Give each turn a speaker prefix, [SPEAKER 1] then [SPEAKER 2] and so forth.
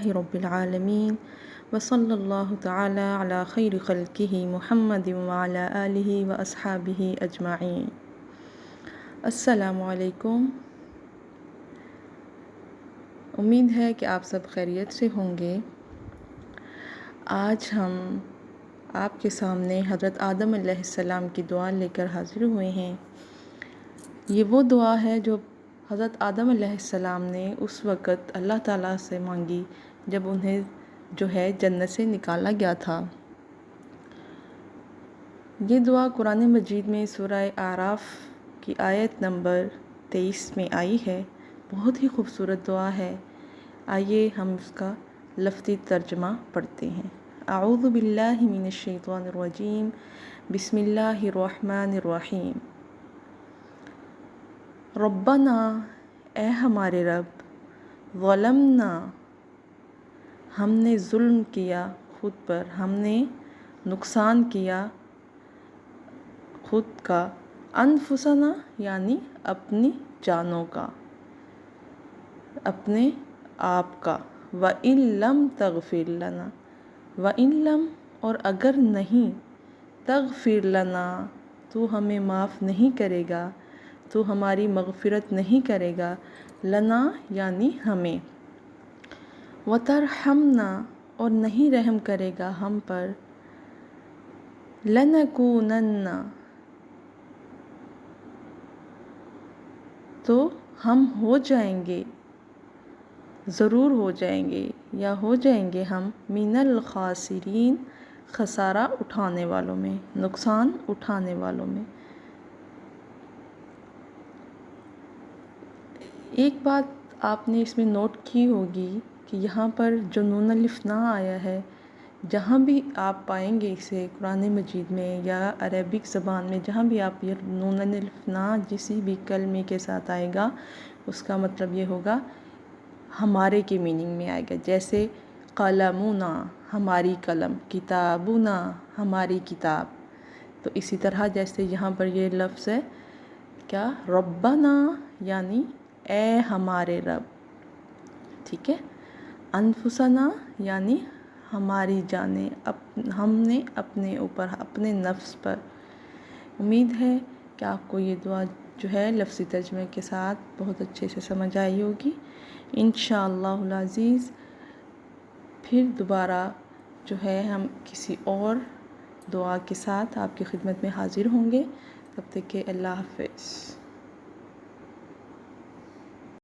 [SPEAKER 1] رب العالمین وصلی اللہ تعالی علی خیر خلقہ محمد وعلی آلہ واصحابہ اجمعین۔ السلام علیکم۔ امید ہے کہ آپ سب خیریت سے ہوں گے۔ آج ہم آپ کے سامنے حضرت آدم علیہ السلام کی دعا لے کر حاضر ہوئے ہیں۔ یہ وہ دعا ہے جو حضرت آدم علیہ السلام نے اس وقت اللہ تعالیٰ سے مانگی جب انہیں جنت سے نکالا گیا تھا۔ یہ دعا قرآن مجید میں سورہ اعراف کی آیت نمبر 23 میں آئی ہے۔ بہت ہی خوبصورت دعا ہے۔ آئیے ہم اس کا لفظی ترجمہ پڑھتے ہیں۔ اعوذ باللہ من الشیطان الرجیم، بسم اللہ الرحمن الرحیم۔ ربنا، اے ہمارے رب، ظلمنا، ہم نے ظلم کیا خود پر، ہم نے نقصان کیا خود کا، انفسنا یعنی اپنی جانوں کا، اپنے آپ کا، وَإِن لَّمْ تَغْفِرْ لَنَا، وَإِن لَّمْ اور اگر نہیں، تغفر لنا تو ہمیں معاف نہیں کرے گا، تو ہماری مغفرت نہیں کرے گا، لنا یعنی ہمیں، وَتَرْحَمْنَا اور نہیں رحم کرے گا ہم پر، لَنَكُونَنَّ تو ہم ہو جائیں گے، ضرور ہو جائیں گے یا ہو جائیں گے ہم، من الخاسرین خسارہ اٹھانے والوں میں، نقصان اٹھانے والوں میں۔ ایک بات آپ نے اس میں نوٹ کی ہوگی کہ یہاں پر جو نون الف نا آیا ہے، جہاں بھی آپ پائیں گے اسے قرآن مجید میں یا عربک زبان میں، جہاں بھی آپ یہ نون الف نا جسی بھی کلمے کے ساتھ آئے گا، اس کا مطلب یہ ہوگا ہمارے کے میننگ میں آئے گا۔ جیسے قلمنا ہماری قلم، کتابنا ہماری کتاب، تو اسی طرح جیسے یہاں پر یہ لفظ ہے کیا، ربنا یعنی اے ہمارے رب، ٹھیک ہے، انفسنا یعنی ہماری جانیں، ہم نے اپنے اوپر، اپنے نفس پر۔ امید ہے کہ آپ کو یہ دعا جو ہے لفظی ترجمے کے ساتھ بہت اچھے سے سمجھ آئی ہوگی۔ انشاءاللہ العزیز پھر دوبارہ جو ہے ہم کسی اور دعا کے ساتھ آپ کی خدمت میں حاضر ہوں گے۔ تب تک کہ اللہ حافظ۔